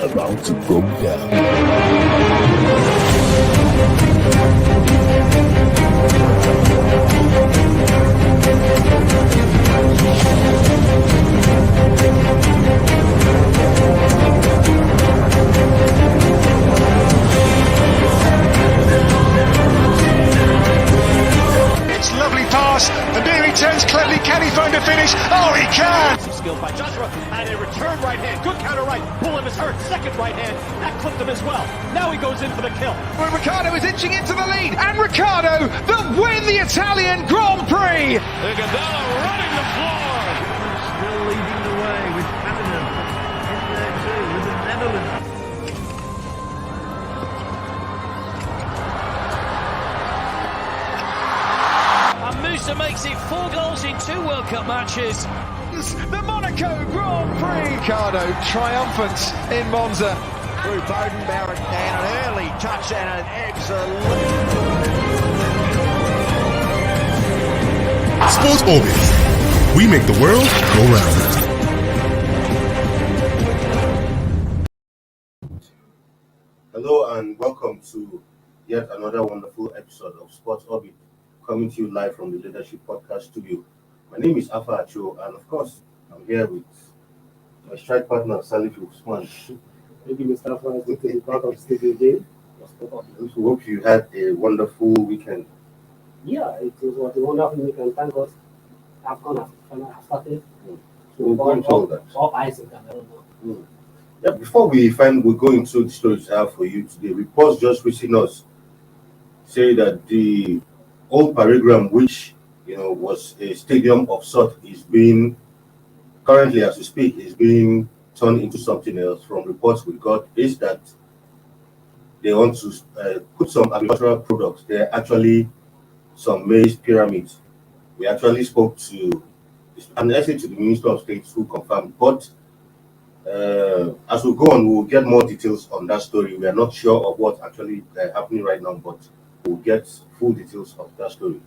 about to go down. It's lovely pass, and here he turns cleverly. Can he find a finish? Oh, he can! Some skill by Joshua, and a return right hand. Good counter right. Bullen is hurt. Second right hand. That clipped him as well. Now he goes in for the kill. Well, Ricciardo is inching into the lead, and Ricciardo that win the Italian Grand Prix! Iguodala running the floor. Still leading the way with Cameroon in there too with the Netherlands. And Musa makes it 4 goals in 2 World Cup matches. The Monaco Grand Prix! Ricciardo triumphant in Monza. Through Bowden Barrett and an early touch and an absolute... Sports Orbit. We make the world go round. Hello and welcome to yet another wonderful episode of Sports Orbit, coming to you live from the Leadership Podcast Studio. My name is Afa Acho, and of course, I'm here with my strike partner, Salif Usman. Thank you, Mr. Afa. It's good to be part of the studio again. We hope you had a wonderful weekend. Yeah, it was a wonderful weekend. Thank God. AFCON has started. We'll go into all that. All eyes in Cameroon now. Yeah, before we go into the stories I have for you today, reports just reaching us say that the old Paragram, which was a stadium of sort, is being currently, as we speak, is being turned into something else. From reports we got, is that they want to put some agricultural products. They're actually some maize pyramids. We actually spoke to an essay to the Minister of State who confirmed, but as we go on, we'll get more details on that story. We are not sure of what's actually happening right now, but we'll get full details of that story.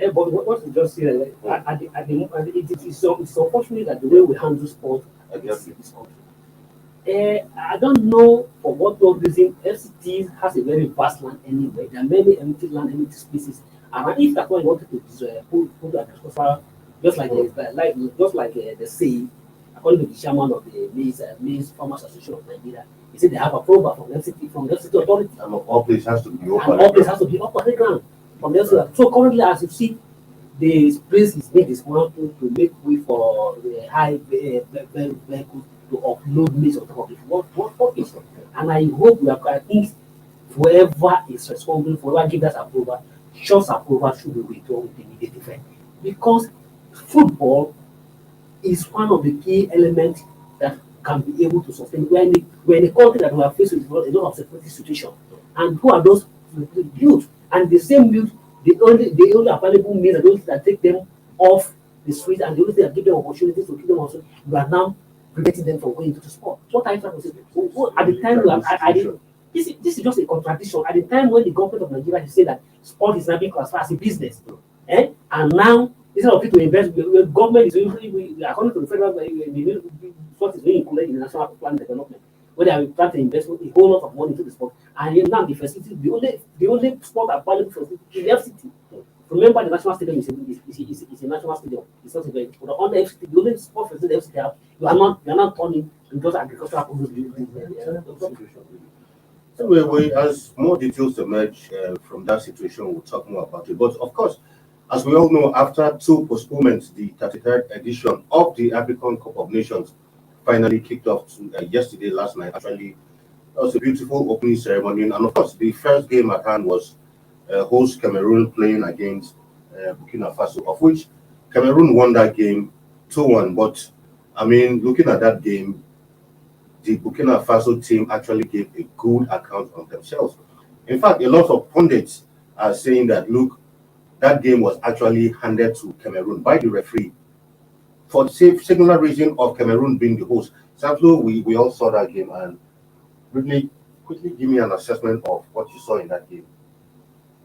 Yeah, but what you just said, it's unfortunate that the way we handle sport in this country. I don't know for what reason FCT has a very vast land anyway. There are many empty land, empty spaces. And if that's why you wanted to put agricultural, just like the say, according to the chairman of the Maize Farmers Association of Nigeria, he said they have approval from the FCT authority. And all place has to be open. And all place has to be up on the ground from the FCT. So currently, as you see, the place is being dismantled to make way for the high vehicles to upload maize on top of it. What is it? And I hope I think whoever is responsible, whoever gives us approval, shows approval should be withdrawn with immediate effect. Because football is one of the key elements that can be able to sustain. We're in a country that we are faced with a lot of security situation. And who are those youth? And the same youth, the only available means are those that take them off the street, and the only thing that give them opportunities to keep them also, you are now preventing them from going into the sport. What are you trying to say? At the time, this is just a contradiction. At the time when the government of Nigeria said that sport is now being classified as a business, and now instead of people to invest, the government is usually, according to the federal, sport is being included in the national plan development, where they are trying to invest a whole lot of money into the sport. And now the facility, the only sport available for is the FCT. Remember, the national stadium is a national stadium. It's not a very, but on the FCT, the only sport facility the FCT have, you are not turning into agricultural products. Anyway, as more details emerge from that situation, we'll talk more about it. But of course, as we all know, after 2 postponements, the 33rd edition of the AFCON Cup of Nations finally kicked off yesterday, last night. Actually, that was a beautiful opening ceremony. And of course, the first game at hand was host Cameroon playing against Burkina Faso, of which Cameroon won that game 2-1. But, I mean, looking at that game, the Burkina Faso team actually gave a good account of themselves. In fact, a lot of pundits are saying that, look, that game was actually handed to Cameroon by the referee for the singular reason of Cameroon being the host. So we all saw that game, and really quickly give me an assessment of what you saw in that game.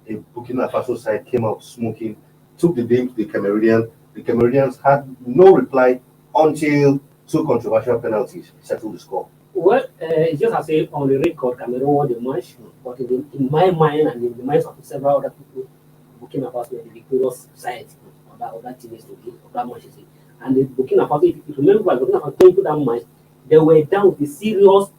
A Burkina Faso side came out smoking, took the game to the Cameroonians. The Cameroonians had no reply until two controversial penalties settled the score. Well, it's just as if on the record, Cameroon won the match, but in my mind and in the minds of several other people, Burkina Faso were the victorious side of that team yesterday, of that match yesterday. And the Burkina Faso, if you remember, Burkina Faso going to that match, they were down with serious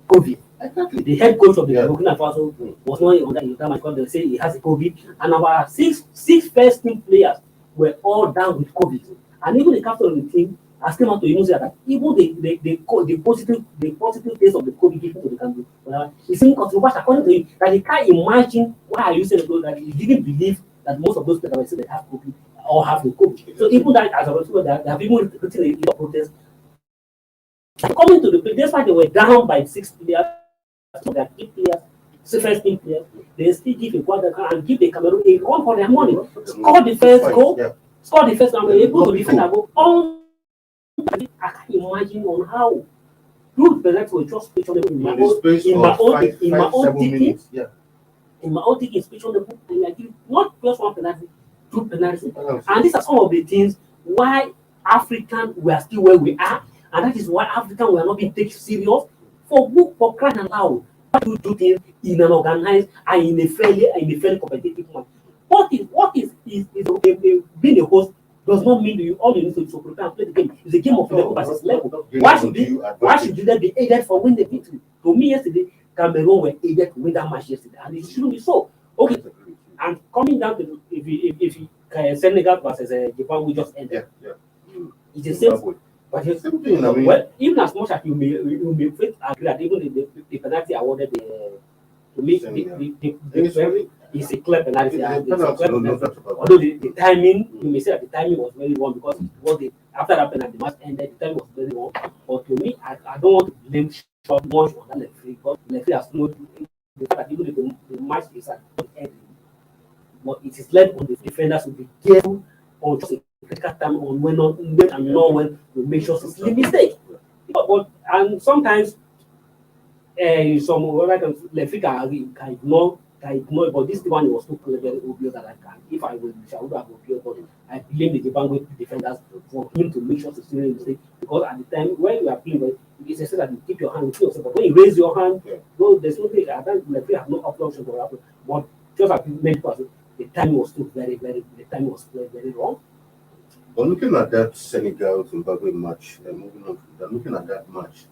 COVID. Exactly. The head coach of the Burkina Faso was not on that match because they say he has a COVID, and our six first team players were all down with COVID, and even the captain of the team has come out to even say that even the positive case of the COVID given to the country, it seemed controversial according to him that he can't imagine why are you saying that he didn't believe that most of those players were saying they have COVID or have the COVID. So even that as a result, they have even written a lot of protest. Coming to the play, that's why they were down by 6 players. So that 8 players, first team players, they still give a quarter and give the Cameroon a run for their money. Score the first goal, score the first goal, able to defend a goal. I can't imagine on how good penalty will just pitch on the in my own thinking. In my own thinking, speech on the book, and I give not just one penalty, 2 penalties. And these are some of the things why African we are still where we are, and that is why African we are not being taken serious. For crying out loud, why do you do things in an organized and in a fairly competitive manner? What is being a host does not mean you all you need to prepare and play the game. It's a game of level versus level. Why should they be aided for winning the victory? To me, yesterday, Cameroon were aided to win that match yesterday, and it shouldn't be so. Okay, and coming down to if Senegal versus Japan, we just ended. It's the same. But well, even as much as you may agree that even the penalty awarded to me is a clear penalty. Although the timing, you may say that the timing was very wrong because it was after that penalty, the match ended. The timing was very wrong. But to me, I don't want to blame short much on that referee because the referee has no the fact that even the match is at the end, but it is left on the defenders to be careful on just a critical time on when and not when to make sure it's a mistake. But and sometimes some other referee can ignore, but this one was too very obvious that I can. If I would have obvious, but I blame the Japan defenders for him to make sure it's a mistake because at the time when you are playing, it's necessary that you keep your hand with yourself. But when you raise your hand, no, there's nothing. I think the referee have no option to happen. But just like many people, the time was still very wrong. But looking at that Senegal-Zimbabwe match, moving on from that, looking at that match,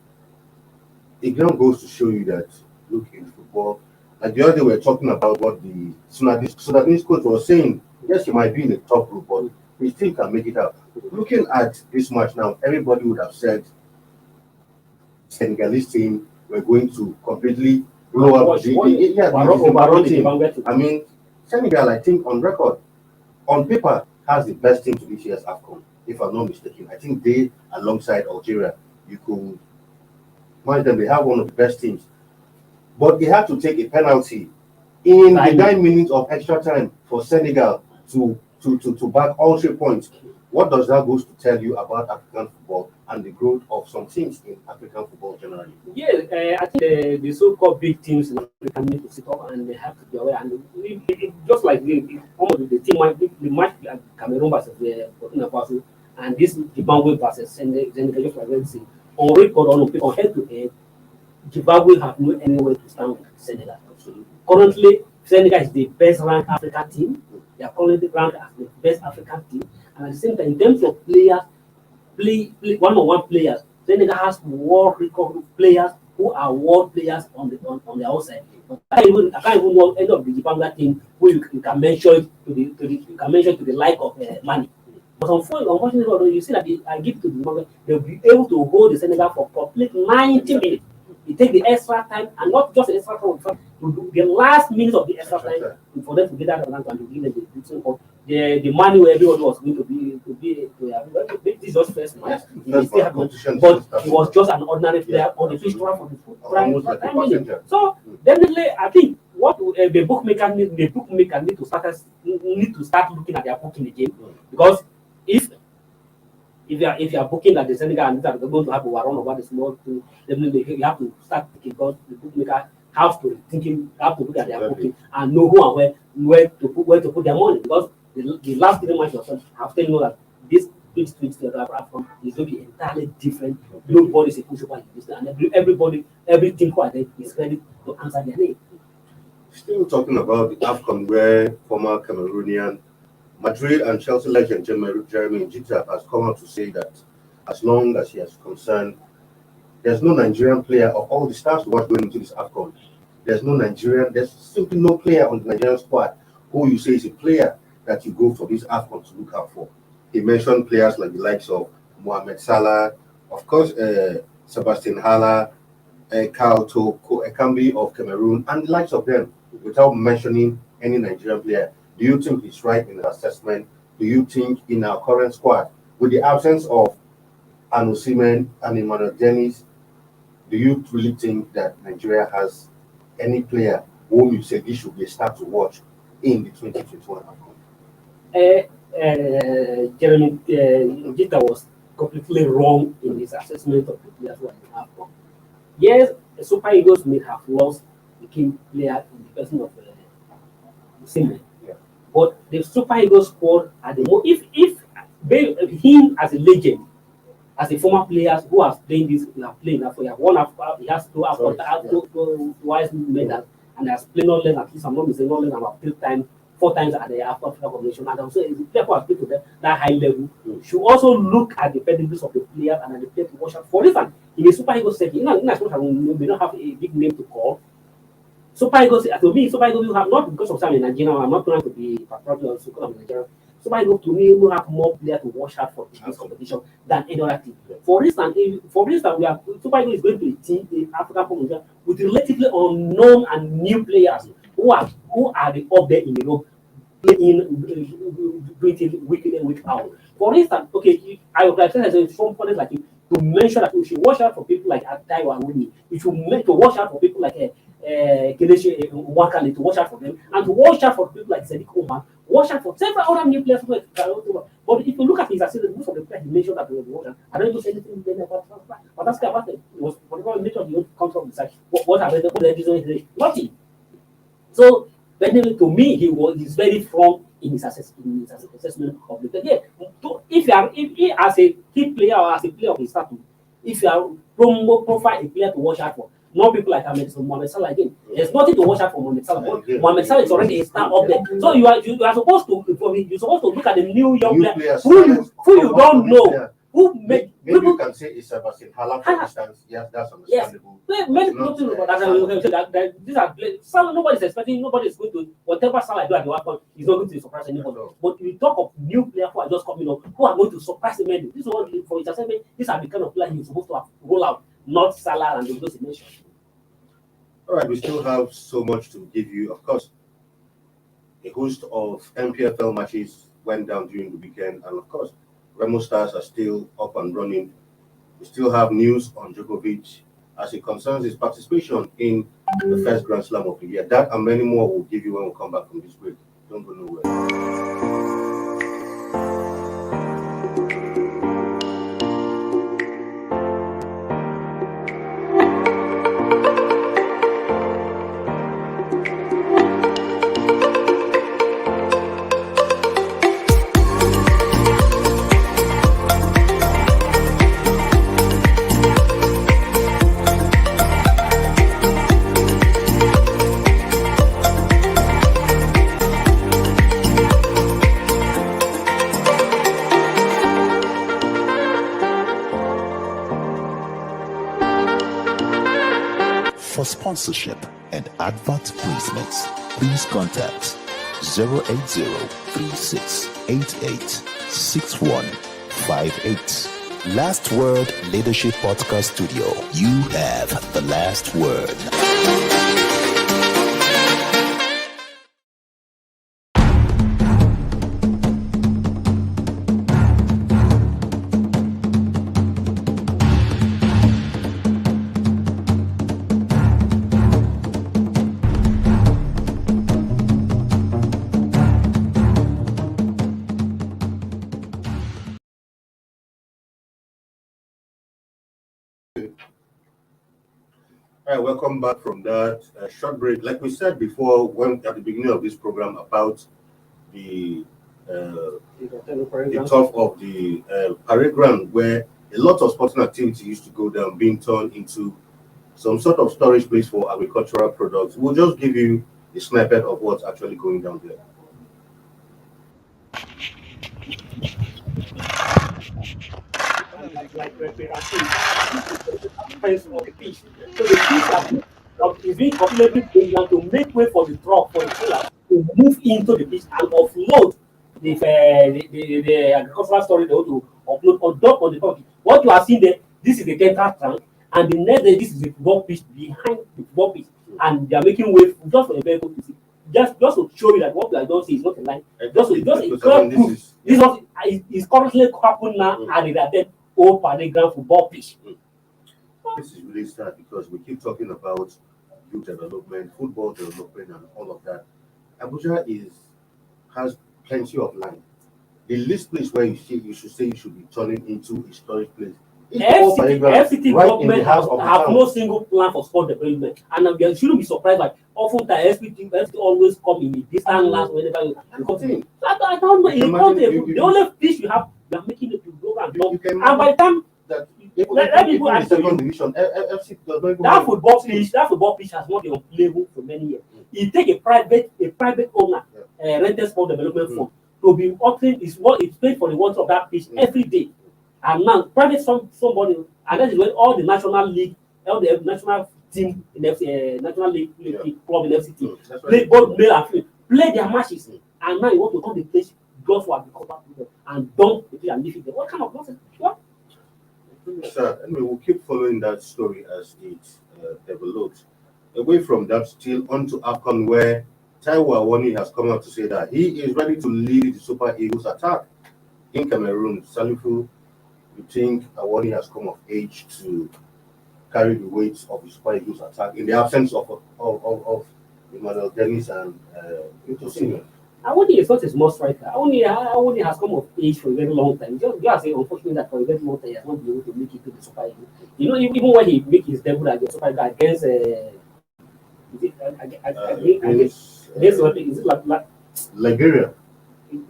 it now goes to show you that, look, in football, like the other day we were talking about what the Sudanese coach was saying, yes, he might be in the top group, but he still can make it out. Looking at this match now, everybody would have said Senegalese team were going to completely blow up the team. I mean, Senegal, I think, on record, on paper, has the best team to this year's AFCON, if I'm not mistaken. I think they, alongside Algeria, you could mind them, they have one of the best teams. But they had to take a penalty in the 9 minutes of extra time for Senegal to back all 3 points. What does that go to tell you about African football and the growth of some teams in African football generally? Yeah, I think the so-called big teams in Africa need to sit up and they have to be aware. And just like the match Cameroon versus Burkina Faso and this Zimbabwe versus Senegal, just like let's say on record on head to head, Zimbabwe have no anywhere to stand with Senegal. Currently, Senegal is the best ranked African team. They are currently ranked as the best African team. And at the same time, in terms of players, one-on-one players, Senegal has world record players who are world players on the outside. But I can't even know any of the Zimbabwe team who you can mention to the like of Mani. But unfortunately, you see that I give to the Zimbabwe, they'll be able to hold the Senegal for complete 90 minutes. You take the extra time, and not just the extra time, to do the last minutes of the extra time for them to get that and to give them the money where everyone was going to have. This is just first match. But he was just an ordinary player on the pitch for the 5 minutes. So definitely, I think what the bookmaker need to start looking at their booking the game, because if you are booking at the Senegal and they're going to have a run over the small team, definitely you have to start thinking, because the bookmaker have to look at their booking and know who and where to put their money, because the last 3 matches have told you that 2020 AFCON is going to be entirely different. Nobody is a pushover in this, and every team who are there is ready to answer their name. Still talking about the AFCON, where former Cameroonian Madrid and Chelsea legend Geremi Njitap has come out to say that as long as he is concerned, there's no Nigerian player of all the stars who are going into this AFCON. There's simply no player on the Nigerian squad who you say is a player that you go for this AFCON to look out for. He mentioned players like the likes of Mohamed Salah, of course, Sebastian Haller, Kauto Ekambi of Cameroon, and the likes of them, without mentioning any Nigerian player. Do you think he's right in the assessment? Do you think in our current squad, with the absence of Osimhen and Emmanuel Dennis, do you really think that Nigeria has any player whom you say this should be a start to watch in the 2021 AFCON? Geremi Njitap was completely wrong in his assessment of the players who are in AFCON. Yes, the Super Eagles may have lost the key player in the person of Osimhen. Yeah. But the Super Eagles squad at the if him as a legend, as a former player who has played this, he has won AFCON, he has twice medals, and has played not less, at least I'm not mistaken, not less than about 4 times at the African Combination. And also, if the player who has played to that high level should also look at the pedigrees of the player and at the player to watch out. For instance, in the Super Eagles setting, in as much as we may not have a big name to call, Super Eagles, to me, Super Eagles will have, not because of some in Nigeria, I'm not trying to be patriotic or because of Nigeria. Super Eagles, to me, will have more players to watch out for in this competition than any other team. For instance, we are Super Eagles is going to a team in African Combination with relatively unknown and new players who are the up there in the room, playing, doing it week in and week out. For instance, okay, I would like to say some players like you to mention that we should watch out for people like Taiwan Winnie. We should make to watch out for people like Kelechi Wakali, to watch out for them, and to watch out for people like Sadiq Omar, watch out for several other new players. But if you look at his assistance, most of the players he mentioned that we watch out, I don't even say anything about transfer. But that's about it. Was whatever nature of the comes from the side. What are the reason? Nothing. So, to me, he's very firm in his assessment of the player. If he as a key player or as a player of his status, if you are profile a player to watch out for, not people like Mohamed Salah again. There's nothing to watch out for Mohamed Salah. Mohamed Salah is already a star up there. So you are supposed to look at the new young players who you don't know. Maybe you can say it's Sebastian Haller, for instance. Yes, that's understandable. Yes. Many people know that these are Salah. Nobody's expecting. Nobody is going to whatever Salah do at the AFCON. He's not going to surprise anybody. But we talk of new players who are just coming up, who are going to surprise him. This is what for his assessment. These are the kind of players he's supposed to have roll out, not Salah and those he mentioned. All right, we still have so much to give you. Of course, a host of MPFL matches went down during the weekend, and of course, Remo Stars are still up and running. We still have news on Djokovic as it concerns his participation in the first Grand Slam of the year. That and many more we'll give you when we come back from this break. Don't go nowhere. For sponsorship and advert placements, please contact 080-3688-6158. Last Word Leadership Podcast Studio. You have the last word. All right, welcome back from that short break. Like we said before, when at the beginning of this program about the the top of the parade ground where a lot of sporting activity used to go down, being turned into some sort of storage place for agricultural products. We'll just give you a snippet of what's actually going down there. So the pitch is being completely played down to make way for the truck, for the trailer to move into the pitch and offload the agricultural storage they want to upload on top of the truck. What you are seeing there, this is the dental tank, and the next day this is the football pitch behind the football pitch, and they are making way just for the vehicle to see. Just to show you that what we are going to see is not a line. Just a clear proof. This is currently happening now at the old parade ground football pitch. This is really sad because we keep talking about youth development, football development, and all of that. Abuja has plenty of land. The least place where you should say you should be turning into a storage place. FCT government have no single plan for sport development, and you shouldn't be surprised by often that FCT always come in the distant lands whenever you come. I don't know. The only fish you have, you are making it to grow and grow. And by the time that people are second division, that football pitch has not been unplayable for many years. You take a private owner, rented sport development fund, to be offering is what it's paid for the water of that pitch every day. And now, private somebody, and that is when all the national league, all the national team in the national league club in FCT play both male and female, play their matches. And now you want to come to the place just for agriculture and dump the and leave it there. What kind of nonsense? What? Sir, anyway, we'll keep following that story as it develops. Away from that, still onto AFCON, where Taiwo Awoni has come out to say that he is ready to lead the Super Eagles attack in Cameroon. Salifu, you think Awoni has come of age to carry the weight of the Super Eagles attack in the absence of Emmanuel Dennis and Senior? Awoni is not a small striker. Awoni has come of age for a very long time. Just say, unfortunately, that for a very long time he has not been able to make it to the Super Eagles. You know, even when he make his debut at the Super Eagles against Liberia.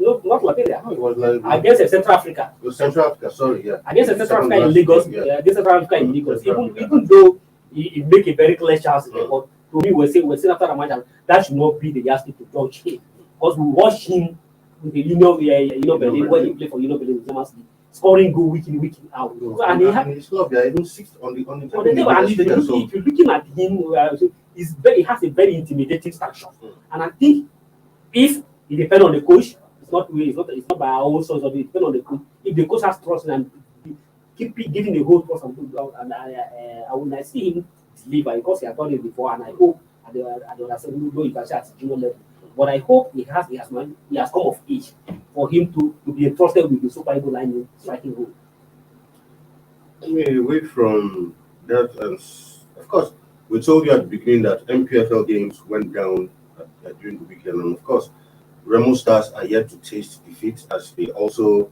No, not Liberia. No, it was like against Central Africa. Central Africa, sorry, yeah. Against Central Africa in Lagos. Against Central Africa in Lagos. Even though he make a very clear chance, but to me, we're saying after the match that should not be the yardstick to judge him, because we watch him with the Union Berlin when he played for Union Berlin, scoring goal week in out. And his club, they are even sixth on the if you're looking at him, he has a very intimidating structure. And I think if it depends on the coach, it's not by our own source, it depends on the coach. If the coach has trust and keep giving the whole trust and I will see him deliver because he has done it before, and I hope at the understanding though you can say at junior level. But I hope he has come of age for him to be entrusted with the Super Eagles line striking role. Anyway, away from that, and of course, we told you at the beginning that MPFL games went down during the weekend, and of course, Remo Stars are yet to taste defeat as they also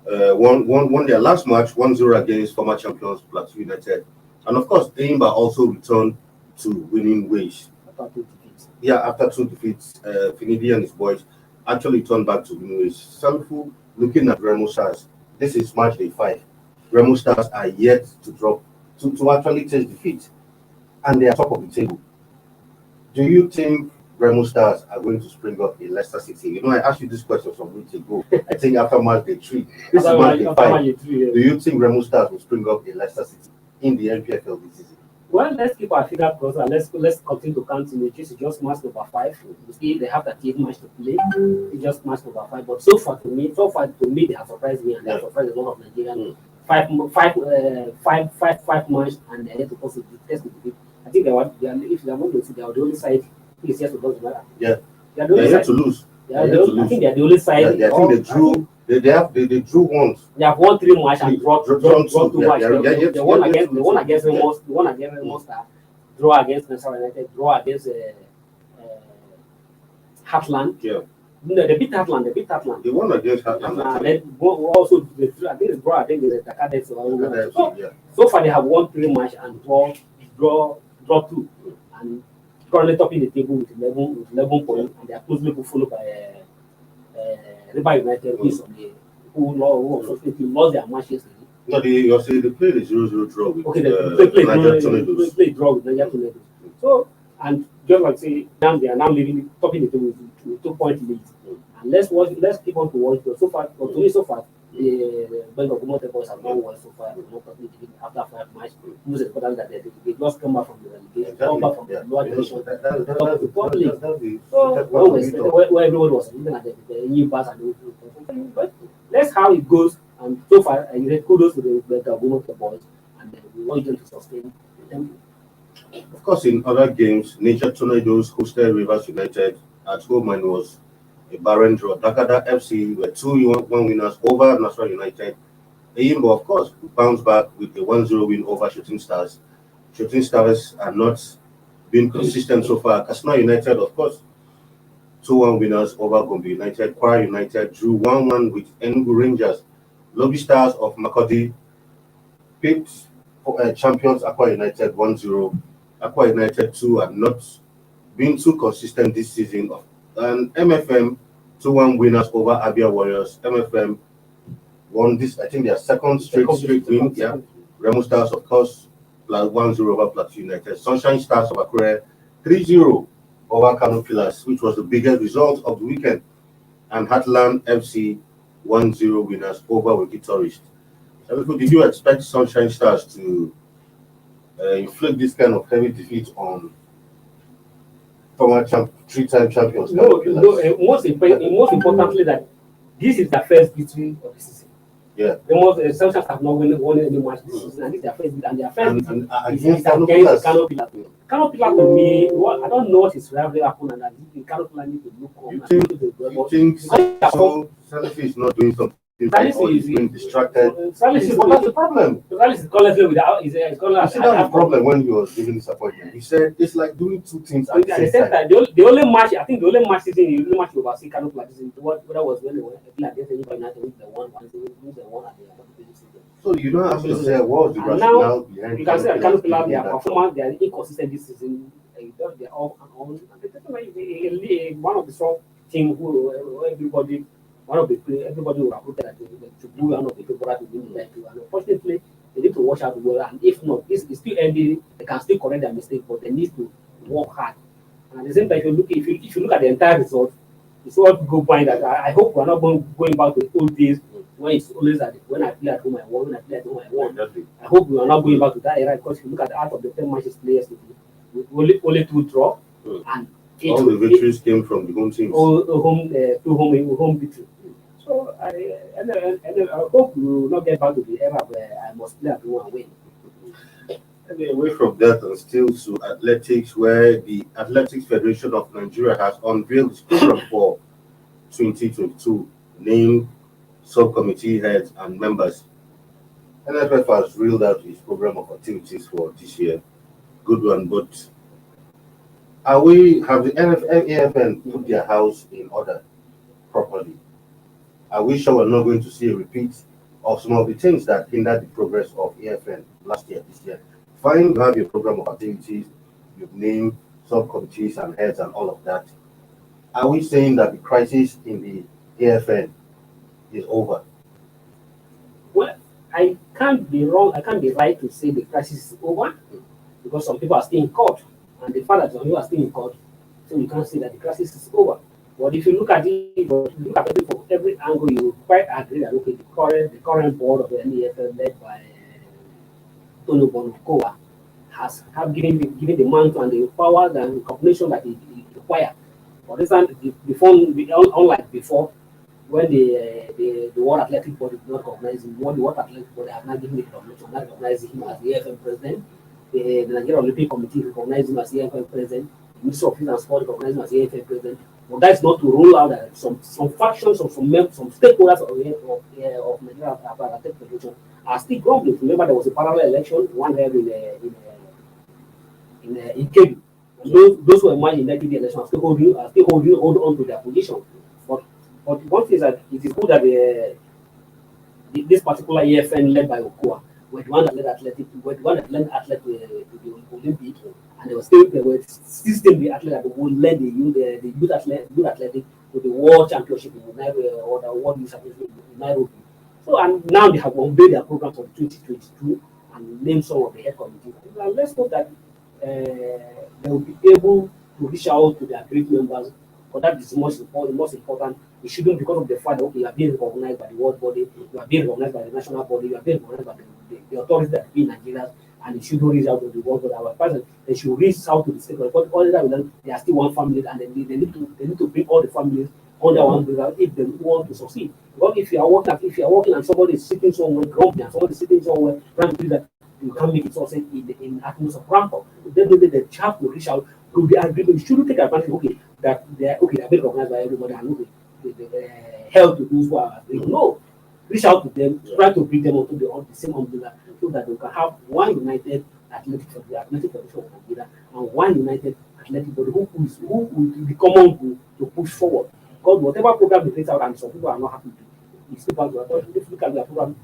won their last match 1-0 against former champions Plateau United, and of course, Eimba also returned to winning ways. After two defeats, Finidi and his boys actually turned back to winning ways. Salifu, looking at Remo Stars, this is match day 5. Remo Stars are yet to drop to actually taste defeat, and they are top of the table. Do you think Remo Stars are going to spring up in Leicester City? You know, I asked you this question some weeks ago. I think after match day 3, this is match day 5. Do you think Remo Stars will spring up in Leicester City in the MPFL this season? Well, let's keep our fingers crossed and let's continue to count in it. It's just match number 5. You see, they have that 8 match to play. It's just match number 5. But so far to me, they have surprised me and they have surprised a lot of Nigerians. 5 match and they're yet to possibly test the defeat. I think if they are not going to see, they are the only side. It's just to matter. Yeah, they're yet to lose. I think they're the only side. I think they drew. They drew once. They have won 3 matches and draw 2 matches. They won against Remo Stars, draw against Nassau United, draw against Heartland. Yeah. No, they beat Heartland. They won against Heartland. Then also I think the Cadets. So far they have won 3 matches and draw 2, and currently topping the table with 11 points, and they are closely followed by River United, who lost their match yesterday. No, you see, they played a 0-0 draw with Niger Tornadoes. Play draw with Niger Tornadoes. So, and just like say, now they are now topping it with 2 point lead. And let's keep on to watch. So far, the Bank of Motor Boys have not won so far. After 5 matches, most important that they just come back from the relegation, come back from the lower division. So, where everyone was looking at the new pass and the but that's how it goes. And so far, I say kudos to the Bank of Motor Boys, and we want them to sustain them. Of course, in other games, Niger Tornadoes hosted Rivers United at home and was a barren draw. Dakada FC were 2-1 winners over National United. Eyimbo, of course, bounced back with a 1-0 win over Shooting Stars. Shooting Stars are not been consistent so far. Katsina United, of course, 2-1 winners over Gombe United. Kwara United drew 1-1 with Enugu Rangers. Lobby Stars of Makurdi picked champions Akwa United 1-0. Akwa United too have not been too consistent this season. And MFM 2-1 winners over Abia Warriors. MFM won this, I think, their second straight win. Yeah, Remo Stars, of course, 1-0 over Plateau United. Sunshine Stars of Akure 3-0 over Kano Pillars, which was the biggest result of the weekend. And Heartland FC 1-0 winners over Wiki Tourist. Did you expect Sunshine Stars to inflict this kind of heavy defeat on former three-time champions? No. Most importantly, that this is their first victory of the season. Yeah. The most Sunshine have not won any match this season, and this is their first victory. And their first victory is against Kano Pillars. Kano Pillars to me, I don't know what is really happening, and I think Kano Pillars need to look on. You think so? Salafi is not doing something. Or is being distracted. That's the problem. Is currently the problem when he was giving this appointment. He said it's like doing two things at the same time. The only match season, the only match oversee Kano Pillars is what was when they were against United with the one at the season. So you don't have to say what was the rationale behind. You can say that Kano Pillars, their performance, they are inconsistent this season. They're all and one of the strong team who everybody will have looked at to do one of the people that will win the title. And unfortunately, they need to watch out well. And if not, this is still ending. They can still correct their mistake, but they need to work hard. And at the same time, if you look at the entire result, it's all go by that. I hope we're not going back to the old days when it's always that when I play at home I won, when I play at home I won. I hope we are not going back to that era, because if you look at the out of the 10 matches played yesterday, only 2 draw and all the victories came from the home teams. Home victory. So I hope we will not get back to the era where I must play at home and win. Away from that and still to athletics, where the Athletics Federation of Nigeria has unveiled its program for 2022, named subcommittee heads and members. NFF has reeled out its program of activities for this year. Good one, but have the AFN put their house in order properly? Are we sure we're not going to see a repeat of some of the things that hindered the progress of AFN last year, this year? Fine, you have your program of activities, you've named subcommittees and heads and all of that. Are we saying that the crisis in the AFN is over? Well, I can't be wrong. I can't be right to say the crisis is over, because some people are still in court, and the fact that some people are still in court, so you can't say that the crisis is over. But if you look at it, from every angle, you will quite agree that okay, the current board of the NEFL led by Tony Bonokoa has given the mantle and the power and recognition that it requires. For instance, unlike before, when the World Athletic Body did not recognize him, when the World Athletic Body have not given the recognition, not recognizing him as the AFN president, the Nigerian Olympic Committee recognized him as the AFN president, the Ministry of Youth and Sport recognized him as the AFN president. But that's not to rule out that some factions or some stakeholders of Nigeria Athletic Federation are still grumbling. Remember, there was a parallel election, one held in Kebbi. Those who emerged in that election are still holding on to their position. But one thing is that it is good that this particular EFN led by Okoa were the one that led athletic, were the one that led athlete to the Olympic, and they were still the athlete that would lead the youth athletic to the World Championship in Nairobi or the World Youth Championship in Nairobi. So and now they have unveiled their program for 2022 and named some of the head committees. And let's hope that they will be able to reach out to their great members. But that is most important. It shouldn't, because of the fact that okay, you are being recognized by the world body, you are being recognized by the national body, you are being recognized by the authorities that be in Nigeria, and it shouldn't reach out to the world body. Our president, they should reach out to the state, because all that they are still one family, and they need to bring all the families under one umbrella if they want to succeed. Because if you are working and somebody is sitting somewhere grumpy and somebody is sitting somewhere trying to do that, you can't make it success in atmosphere of rampant. Definitely the child will reach out to the agreement. You shouldn't take advantage. Okay, that they're being recognized by everybody and okay, they help to those who are agreeing. No, reach out to them, try to bring them onto the same umbrella so that they can have one united athletic federation of Nigeria and one united athletic body who will be common to push forward. Because whatever program they place out and some people are not happy with, it's still part of the if you look at their program,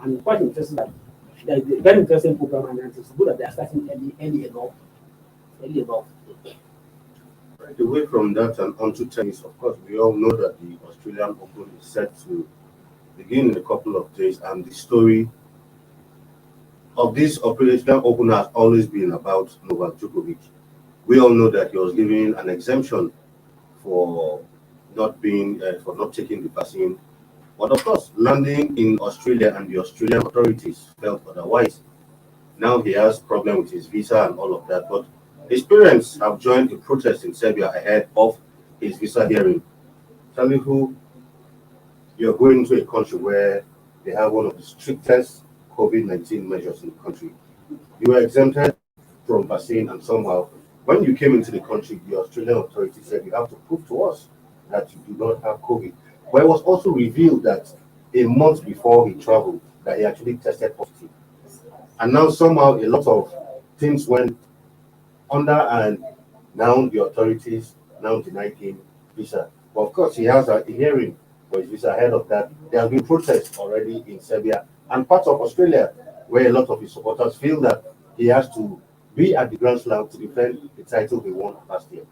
and quite interesting that there is a very interesting program, and it's good that they are starting early enough. Right away from that and onto tennis, of course, we all know that the Australian Open is set to begin in a couple of days, and the story of this Australian Open has always been about Novak Djokovic. We all know that he was given an exemption for not taking the vaccine, but of course, landing in Australia and the Australian authorities felt otherwise. Now he has problem with his visa and all of that, but his parents have joined a protest in Serbia ahead of his visa hearing. Tell me who you're going to a country where they have one of the strictest COVID-19 measures in the country. You were exempted from vaccine, and somehow, when you came into the country, the Australian authorities said you have to prove to us that you do not have COVID. But it was also revealed that a month before he traveled, that he actually tested positive. And now somehow a lot of things went under, and now the authorities now denied him visa. But of course, he has a hearing for his visa. Ahead of that, there have been protests already in Serbia and parts of Australia, where a lot of his supporters feel that he has to be at the Grand Slam to defend the title he won last year.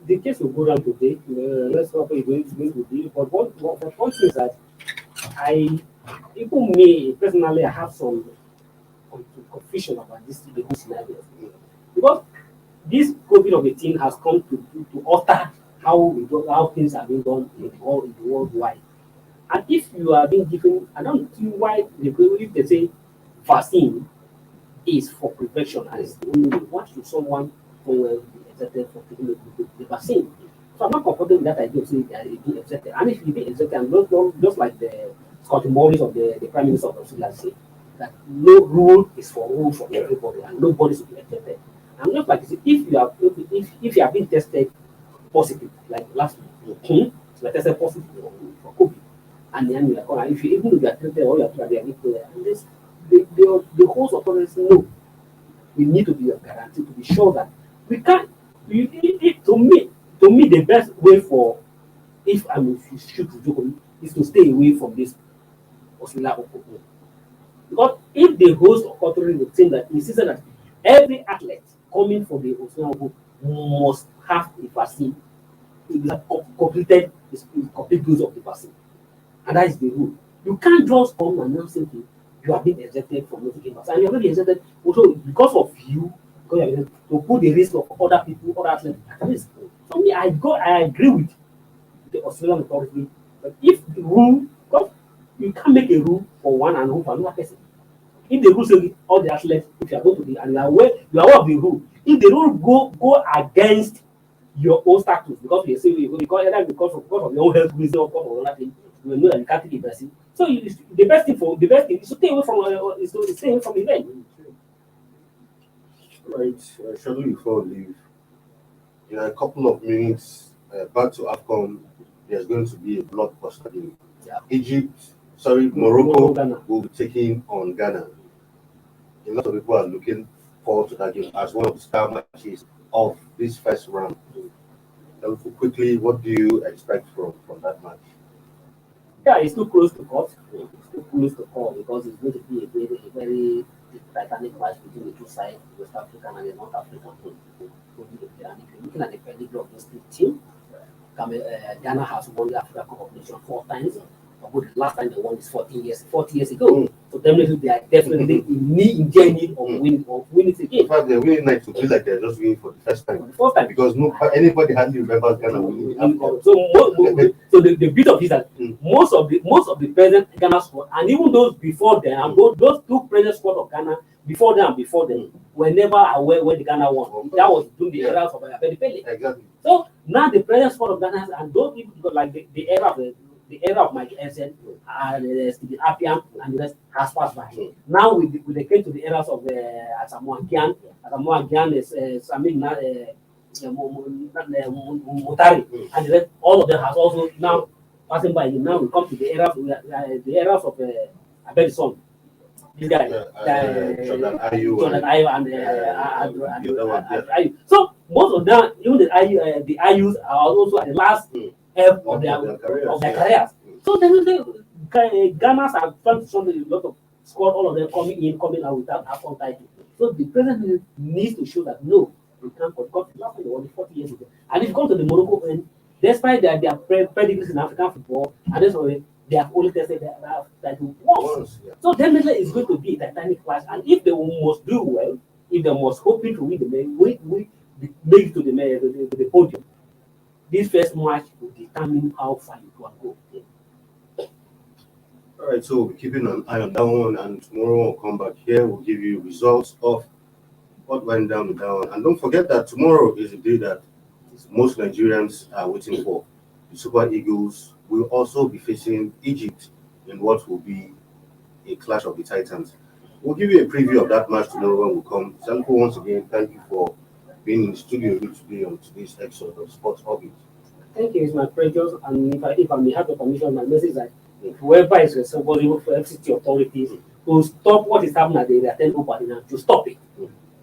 The case will go down today. Let's not say it's going to be. But one thing is that even me personally, I have some confusion about the whole scenario, because this COVID-19 has come to alter how things are being done in the worldwide. And if you are being given, I don't see why if they say vaccine is for prevention and it's the only way, what should someone who will be accepted for taking the vaccine? So I'm not comfortable with that idea of saying they are being accepted. And if you be accepted, and just like the Scott Morris of the Prime Minister of Australia say, that no rule is for rule for everybody and nobody should be accepted. And just like you say, if you have been tested positive, like last week, you were tested positive for COVID, and then you are if you even if you are treated or you are treated, and this the host authorities know we need to be guaranteed to be sure that we can't. To me, the best way for if you shoot to Djokovic is to stay away from this Australia Open. Because if the host authority would think that insisted that every athlete coming for the Australian Open must have a vaccine, it will have completed the complete dose of the vaccine. And that is the rule. You can't just come and announce simply you have been exempted from not taking vaccine. And you have been exempted also because of you, because you have been to put the risk of other people, other athletes at risk. For me, I agree with the Australian authority. But if the rule, because you can't make a rule for one and for another person. If the rule says all the athletes, if you are going to be and you are aware of the rule, if the rule go against your own status, because you say because of your own health reason or because of another thing, you know that you can't take a vaccine. So the best thing is to stay away from the event. Right, shortly before we leave, in a couple of minutes, back to AFCON, there's going to be a blockbuster game. Yeah. Morocco will be taking on Ghana. A lot of people are looking forward to that game as one of the star matches of this first round. Quickly, what do you expect from that match? Yeah, it's too close to call. It's too close to call because it's going to be a very titanic match between the two sides, the West African and the North African. So if you're looking at the pedigree of those two teams, Ghana has won the Africa Cup of Nations 4 times. But the last time they won is 40 years ago. So definitely they are definitely in need of winning it again. In fact, they're winning night to feel like they're just winning for the first time. Because anybody hardly remembers Ghana winning AFCON. So the bit of it is that most of the present Ghana squad, and even those before them, and those 2 present squad of Ghana before them were never aware when the Ghana won. That was during the era of Abedi Pele. Exactly. So now the present squad of Ghana and those people like the era of Mike Essien and Stephen Appiah and the rest has passed by. Now we came to the eras of Asamoah Gyan. Asamoah Gyan is Mutari, and the rest, all of them has also now passing by. Now we come to the eras of Abedson. This guy, Jordan Ayew and Ayew. So most of them, even the Ayews are also at the last of their careers. So then Ghana's are trying to show a lot of squad, all of them coming out without AFCON title. So the president needs to show that no, we can't because last time they won 40 years ago. And if you come to the Morocco end, despite their pedigrees in African football, and that's why they have only tested their title once. So definitely it's going to be a titanic clash. And if they must do well, if they must hoping to win we make it to the podium, this first match will determine how far you can go. All right, so we're keeping an eye on that one, and tomorrow we'll come back here. We'll give you results of what went down with that one. And don't forget that tomorrow is the day that most Nigerians are waiting for. The Super Eagles will also be facing Egypt in what will be a clash of the Titans. We'll give you a preview of that match tomorrow when we come. Sanko, once again, thank you for being in the studio today on today's episode of Sports Orbit. Thank you, it's my pleasure. And if I may have your permission, my message is that whoever is responsible for FCT authorities to stop what is happening at the Athens Open, to stop it,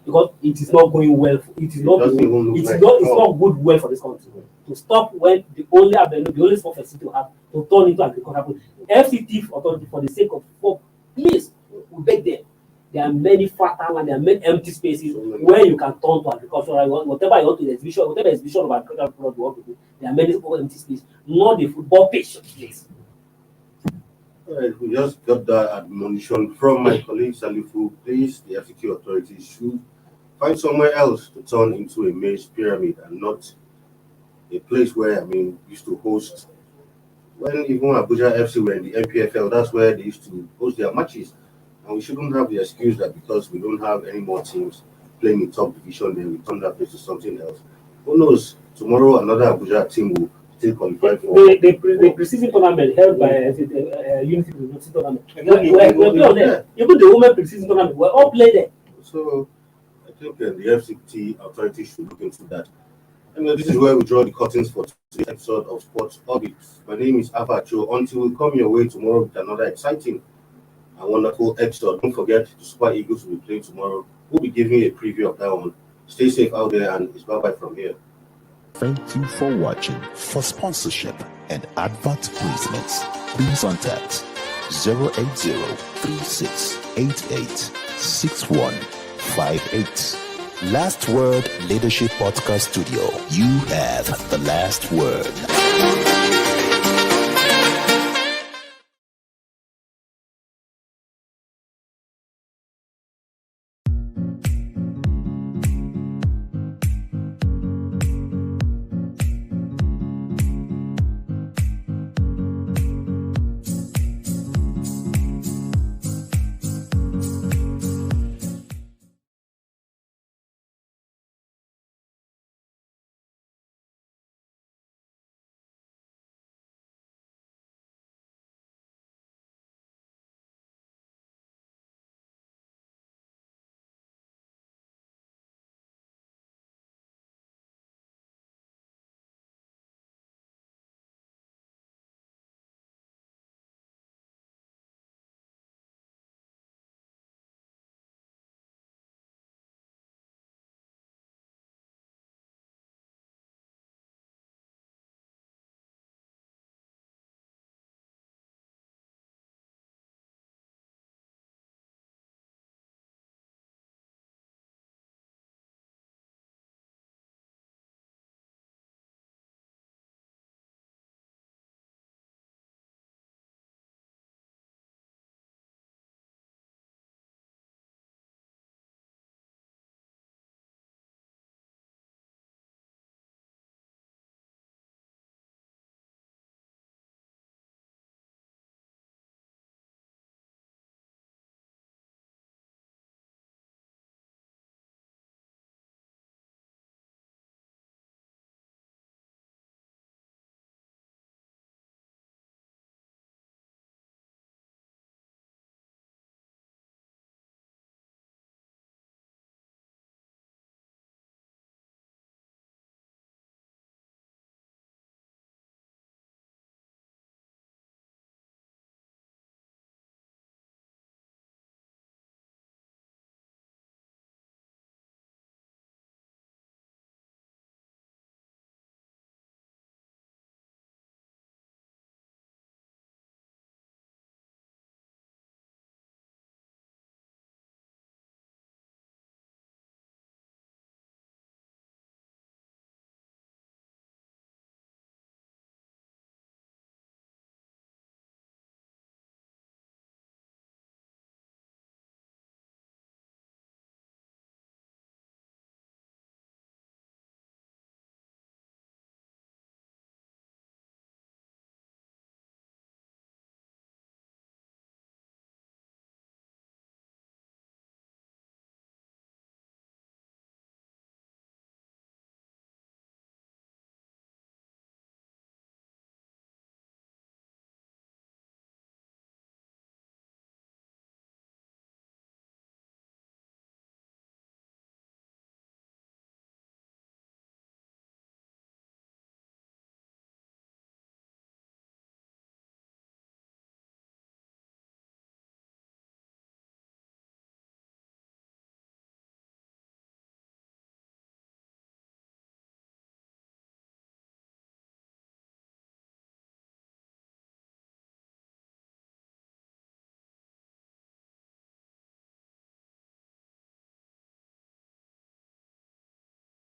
because it is not going well. It's not good well for this country. To stop when the only sport facility to have to turn into agriculture. FCT authority, for the sake of please, we beg them. There are many fertile and there are many empty spaces where you can turn to agriculture. Whatever you want to the exhibition, whatever exhibition of agricultural product you want to do, there are many empty spaces, not the football pitch, please. We just got that admonition from my colleague Salifu. Please, the FCT authorities should find somewhere else to turn into a maize pyramid and not a place where, used to host. When even Abuja FC were in the MPFL, that's where they used to host their matches. And we shouldn't have the excuse that because we don't have any more teams playing in top division, then we turn that place to something else. Who knows? Tomorrow, another Abuja team will still qualify for the preseason tournament held by Unity tournament. Even the women preseason tournament were all played there. So I think the FCT authorities should look into that. And this is where we draw the curtains for today's episode of Sports Orbit. My name is Abacho. Until we come your way tomorrow with another exciting and wonderful episode. Don't forget the Super Eagles will be playing tomorrow. We'll be giving you a preview of that one. Stay safe out there, and it's bye-bye from here. Thank you for watching. For sponsorship and advert placements, please contact 080-3688-6158. Last Word Leadership Podcast Studio. You have the last word.